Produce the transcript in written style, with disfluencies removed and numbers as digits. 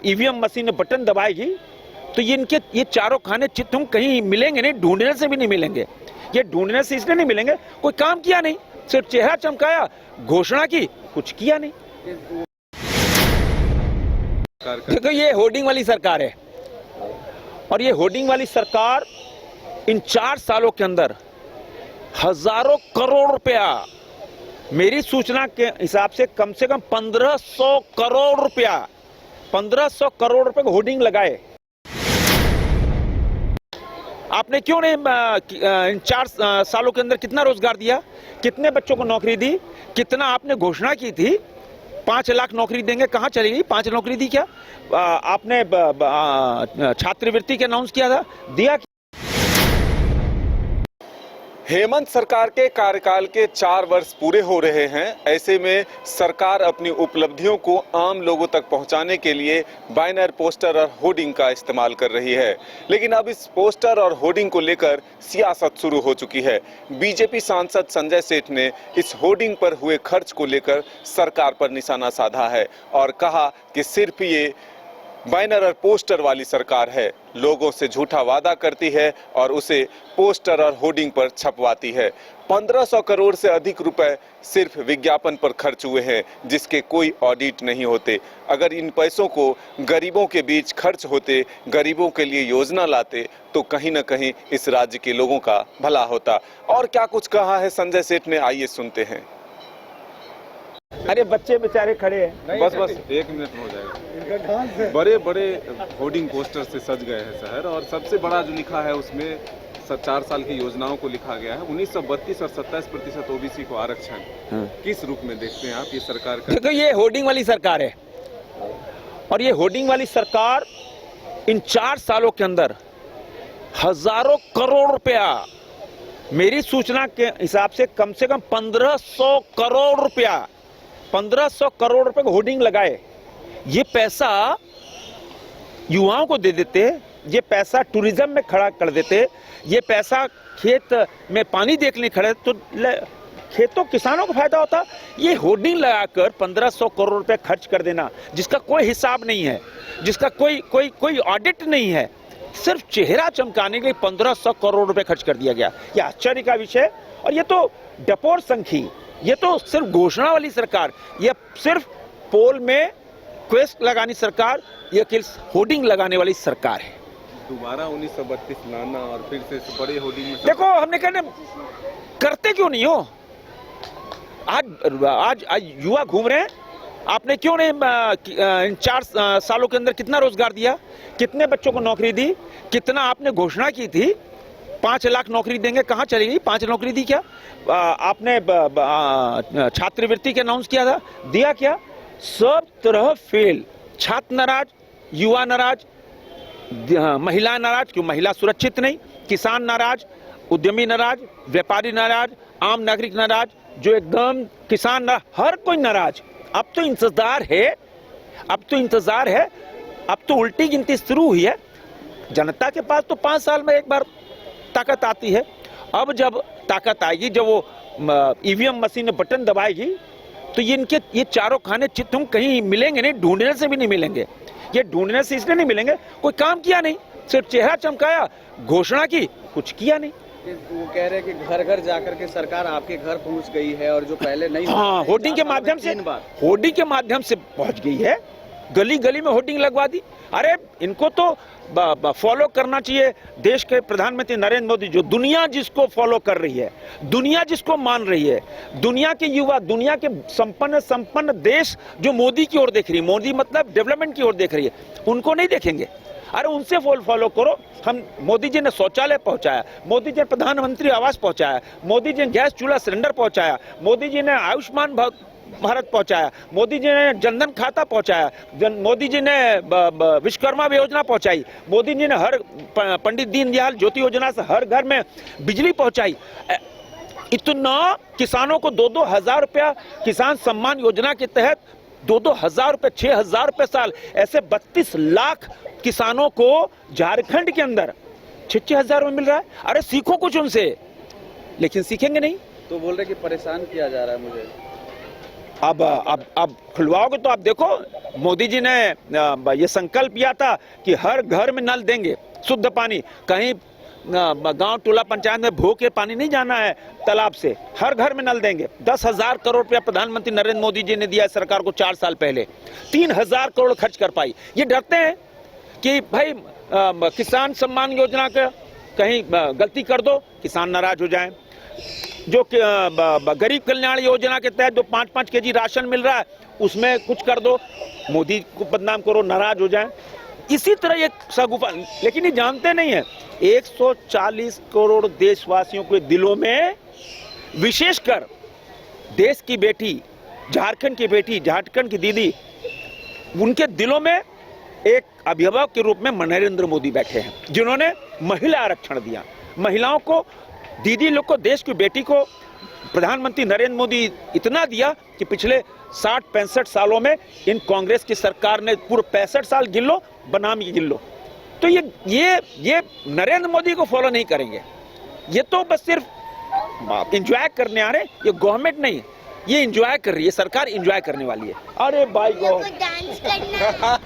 EVM machine में button दबाएगी तो ये चारों खाने तुम कहीं मिलेंगे नहीं, ढूंढने से भी नहीं मिलेंगे। ये ढूंढने से इसलिए नहीं मिलेंगे, कोई काम किया नहीं, सिर्फ चेहरा चमकाया, घोषणा की, कुछ किया नहीं। देखो ये होर्डिंग वाली सरकार है, और ये होर्डिंग वाली सरकार इन 4 सालों के अंदर हजारों करोड़ रुपया, मेरी सूचना के हिसाब से कम 1500 करोड़ रुपया, 1500 करोड़ रुपए को होर्डिंग लगाए। आपने क्यों नहीं इन 4 सालों के अंदर कितना रोजगार दिया, कितने बच्चों को नौकरी दी, कितना आपने घोषणा की थी 5 लाख नौकरी देंगे, कहां चली गई? 5 नौकरी दी क्या? आपने छात्रवृत्ति के अनाउंस किया था, दिया? हेमंत सरकार के कार्यकाल के 4 वर्ष पूरे हो रहे हैं। ऐसे में सरकार अपनी उपलब्धियों को आम लोगों तक पहुंचाने के लिए बैनर, पोस्टर और होर्डिंग का इस्तेमाल कर रही है। लेकिन अब इस पोस्टर और होर्डिंग को लेकर सियासत शुरू हो चुकी है। बीजेपी सांसद संजय सेठ ने इस होर्डिंग पर हुए खर्च को लेकर सरकार पर निशाना साधा है और कहा कि सिर्फ ये बैनर और पोस्टर वाली सरकार है, लोगों से झूठा वादा करती है और उसे पोस्टर और होर्डिंग पर छपवाती है। 1500 करोड़ से अधिक रुपए सिर्फ विज्ञापन पर खर्च हुए हैं, जिसके कोई ऑडिट नहीं होते। अगर इन पैसों को गरीबों के बीच खर्च होते, गरीबों के लिए योजना लाते, तो कहीं न कहीं इस राज्य के लोगों का भला होता। और क्या कुछ कहा है संजय सेठ ने, आइए सुनते हैं। अरे बच्चे बेचारे खड़े हैं। बस 1 मिनट में हो जाएगा। बड़े बड़े होर्डिंग पोस्टर से सज गए हैं शहर, और सबसे बड़ा जो लिखा है उसमें 4 साल की योजनाओं को लिखा गया है। 1932 और 27% ओबीसी को आरक्षण। किस रूप में देखते हैं आप ये सरकार का? देखो ये होर्डिंग वाली सरकार है, और ये होर्डिंग वाली सरकार इन 4 सालों के अंदर हजारों करोड़ रुपया, मेरी सूचना के हिसाब से कम 1500 करोड़ रुपया, 1500 करोड़ रुपए को होर्डिंग लगाए। ये पैसा युवाओं को दे देते, ये पैसा टूरिज्म में खड़ा कर देते, ये पैसा खेत में पानी देखने खड़े तो खेतों किसानों को फायदा होता। ये होर्डिंग लगाकर 1500 करोड़ रुपए खर्च कर देना, जिसका कोई हिसाब नहीं है, जिसका कोई ऑडिट नहीं है, सिर्फ चेहरा चमकाने के लिए 1500 करोड़ रुपए खर्च कर दिया गया। यह आश्चर्य का विषय। और ये तो डपोर संखी, ये तो सिर्फ घोषणा वाली सरकार, ये सिर्फ पोल में क्वेस्ट लगानी सरकार, ये होर्डिंग लगाने वाली सरकार है। दोबारा 1932 लाना और फिर से बड़े होर्डिंग। देखो हमने कहने करते क्यों नहीं हो? आज युवा घूम रहे हैं, आपने क्यों नहीं इन 4 सालों के अंदर कितना रोजगार दिया, कितने बच्चों को नौकरी दी, कितना आपने घोषणा की थी 5 लाख नौकरी देंगे, कहां चली गई? 5 नौकरी दी क्या? आपने छात्रवृत्ति के अनाउंस किया था, दिया क्या? सब तरह फेल। छात्र नाराज, युवा नाराज, महिला नाराज, क्यों महिला सुरक्षित नहीं, किसान नाराज, उद्यमी नाराज, व्यापारी नाराज, आम नागरिक नाराज, जो एकदम किसान नाराज, हर कोई नाराज। अब तो इंतजार है, अब तो उल्टी गिनती शुरू हुई है। जनता के पास तो 5 साल में एक बार ताकत आती है। अब जब ताकत आएगी, जब वो ईवीएम मशीन में बटन दबाएगी तो ये चारों खाने तुम कहीं मिलेंगे नहीं, ढूंढने से भी नहीं मिलेंगे। ये ढूंढने से इसलिए नहीं मिलेंगे, कोई काम किया नहीं, सिर्फ चेहरा चमकाया, घोषणा की, कुछ किया नहीं। वो कह रहे हैं कि घर घर जाकर के सरकार आपके घर पहुंच गई है, और जो पहले नहीं, हाँ, होर्डिंग के माध्यम से पहुंच गई है, गली गली में होर्डिंग लगवा दी। अरे इनको तो फॉलो करना चाहिए देश के प्रधानमंत्री नरेंद्र मोदी, जो दुनिया जिसको फॉलो कर रही है, दुनिया जिसको मान रही है, दुनिया के युवा, दुनिया के संपन्न देश जो मोदी की ओर देख रही है, मोदी मतलब डेवलपमेंट की ओर देख रही है, उनको नहीं देखेंगे? अरे उनसे फॉलो करो। हम मोदी जी ने शौचालय पहुंचाया, मोदी जी ने प्रधानमंत्री आवास पहुंचाया, मोदी जी ने गैस चूल्हा सिलेंडर पहुंचाया, मोदी जी ने आयुष्मान भारत पहुंचाया, मोदी जी ने जनधन खाता पहुंचाया, मोदी जी ने विश्वकर्मा योजना पहुंचाई, मोदी जी ने हर पंडित दीनदयाल ज्योति योजना से हर घर में बिजली पहुंचाई। इतना किसानों को 2-2 हजार रुपया किसान सम्मान योजना के तहत 2-2 हजार रुपये, 6,000 रुपये साल, ऐसे 32 लाख किसानों को झारखंड के अंदर 6-6 हजार में मिल रहा है। अरे सीखो कुछ उनसे, लेकिन सीखेंगे नहीं। तो बोल रहे कि परेशान किया जा रहा है मुझे। अब खुलवाओगे तो आप देखो, मोदी जी ने ये संकल्प किया था कि हर घर में नल देंगे, शुद्ध पानी। कहीं गांव टोला पंचायत में भो के पानी नहीं जाना है तालाब से, हर घर में नल देंगे। 10,000 करोड़ रुपया प्रधानमंत्री नरेंद्र मोदी जी ने दिया है सरकार को 4 साल पहले, 3,000 करोड़ खर्च कर पाई। ये डरते हैं कि भाई किसान सम्मान योजना का कहीं गलती कर दो, किसान नाराज हो जाए। जो गरीब कल्याण योजना के तहत जो 5-5 केजी राशन मिल रहा है उसमें कुछ कर दो, मोदी को बदनाम करो, नाराज हो जाए। इसी तरह एक सगुफा, लेकिन ये जानते नहीं है 140 करोड़ देशवासियों के दिलों में, विशेषकर देश की बेटी, झारखंड की बेटी, झारखंड की दीदी, उनके दिलों में एक अभिभावक के रूप में नरेंद्र मोदी बैठे हैं, जिन्होंने महिला आरक्षण दिया। महिलाओं को, दीदी लोग को, देश की बेटी को प्रधानमंत्री नरेंद्र मोदी इतना दिया कि पिछले 60-65 सालों में इन कांग्रेस की सरकार ने पूरे 65 साल गिन लो, बनाम गिन लो। तो ये नरेंद्र मोदी को फॉलो नहीं करेंगे। ये तो बस सिर्फ एंजॉय करने आ रहे, ये गवर्नमेंट नहीं, ये एंजॉय कर रही है, सरकार एंजॉय करने वाली है। अरे भाई डांस करना